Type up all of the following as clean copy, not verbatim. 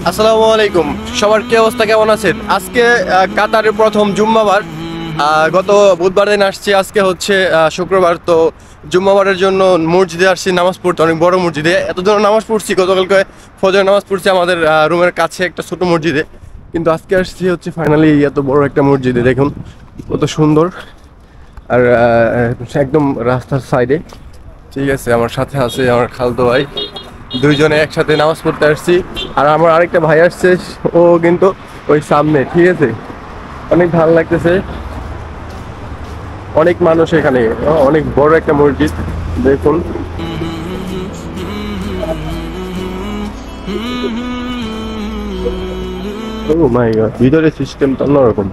আসসালামু আলাইকুম, সবার কি অবস্থা, কেমন আছেন? আজকে কাতারের প্রথম জুম্মাবার। গত বুধবার দিন আসছি, আজকে হচ্ছে শুক্রবার। তো জুম্মাবারের জন্য মসজিদে আসছি নামাজ পড়তে, অনেক বড় মসজিদে। এতদিন নামাজ পড়ছি, গতকালকে ফজর নামাজ পড়ছি আমাদের রুমের কাছে একটা ছোট মসজিদে, কিন্তু আজকে আসছি হচ্ছে ফাইনালি এত বড় একটা মসজিদে। দেখুন কত সুন্দর, আর একদম রাস্তার সাইডে। ঠিক আছে, আমার সাথে আছে আমার খালতো ভাই, দুইজনে একসাথে নামাজ পড়তে আসছি। আর আমার আরেকটা ভাই আসছে, ও কিন্তু ওই সামনে। ঠিক আছে, অনেক ভালো লাগতেছে, অনেক মানুষ এখানে, অনেক বড় একটা মসজিদ। দেখুন ও মাই গড, ভিতরে সিস্টেমটা অন্যরকম।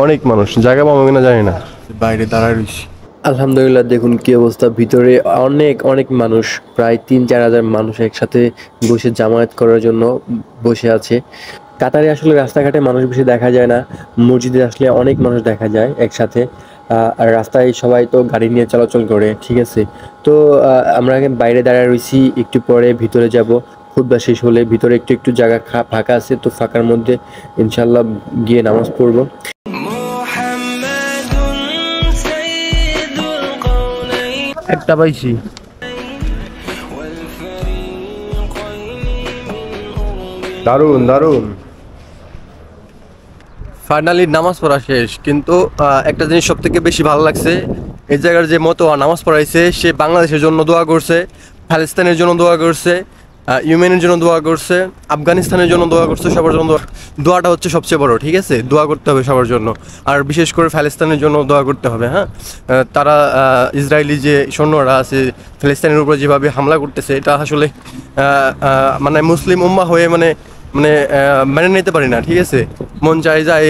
অনেক মানুষ, জায়গা পাবো কিনা জানি না, বাইরে দাঁড়ায় রয়েছি। আলহামদুলিল্লাহ, দেখুন কি অবস্থা। ভিতরে অনেক অনেক মানুষ, প্রায় 3-4 হাজার মানুষ একসাথে বসে জামায়াত করার জন্য বসে আছে। কাতারে আসলে রাস্তাঘাটে মানুষ বেশি দেখা যায় না, মসজিদে আসলে অনেক মানুষ দেখা যায় একসাথে। আর রাস্তায় সবাই তো গাড়ি নিয়ে চলাচল করে। ঠিক আছে, তো আমরা আগে বাইরে দাঁড়ায় রয়েছি, একটু পরে ভিতরে যাব। খুতবা শেষ হলে ভিতরে একটু একটু জায়গা ফাঁকা আছে, তো ফাঁকার মধ্যে ইনশাল্লাহ গিয়ে নামাজ পড়বো। একটা পাইছি, দারুন দারুন। ফাইনালি নামাজ পড়া শেষ, কিন্তু একটা জিনিস সব থেকে বেশি ভালো লাগছে, এই জায়গার যে মতো নামাজ পড়াইছে, সে বাংলাদেশের জন্য দোয়া করছে, প্যালেস্তাইনের জন্য দোয়া করছে, ইয়েমেনের জন্য দোয়া করছে, আফগানিস্তানের জন্য দোয়া করছে, সবার জন্য দোয়াটা হচ্ছে সবচেয়ে বড়। ঠিক আছে, দোয়া করতে হবে সবার জন্য, আর বিশেষ করে প্যালেস্তাইনের জন্য দোয়া করতে হবে। হ্যাঁ, তারা ইসরায়েলি যে সৈন্যরা আছে প্যালেস্তাইনের উপর যেভাবে হামলা করতেছে, এটা আসলে মানে মুসলিম উম্মাহ হয়ে মানে মানে মেনে নিতে পারি না। ঠিক আছে, মন চাই যায়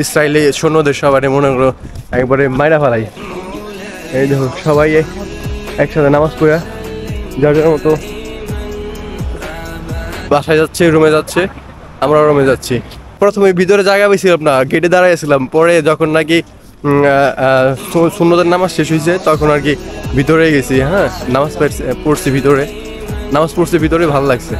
ইসরায়েলি সৈন্যদের সবাই মনে করো একবারে মাইরা ফেলাই। এই দেখো সবাই একসাথে নামাজ পড়া যার যার মতো বাসায় যাচ্ছে, রুমে যাচ্ছে, আমরা রুমে যাচ্ছি। প্রথমে ভিতরে জায়গা পেয়েছিলাম না, গেটে দাঁড়াইছিলাম। পরে যখন নাকি সুন্নতের নামাজ শেষ হয়েছে, তখন আর কি ভিতরে গেছি। হ্যাঁ, নামাজ পড়ছি ভিতরে, ভালো লাগছে।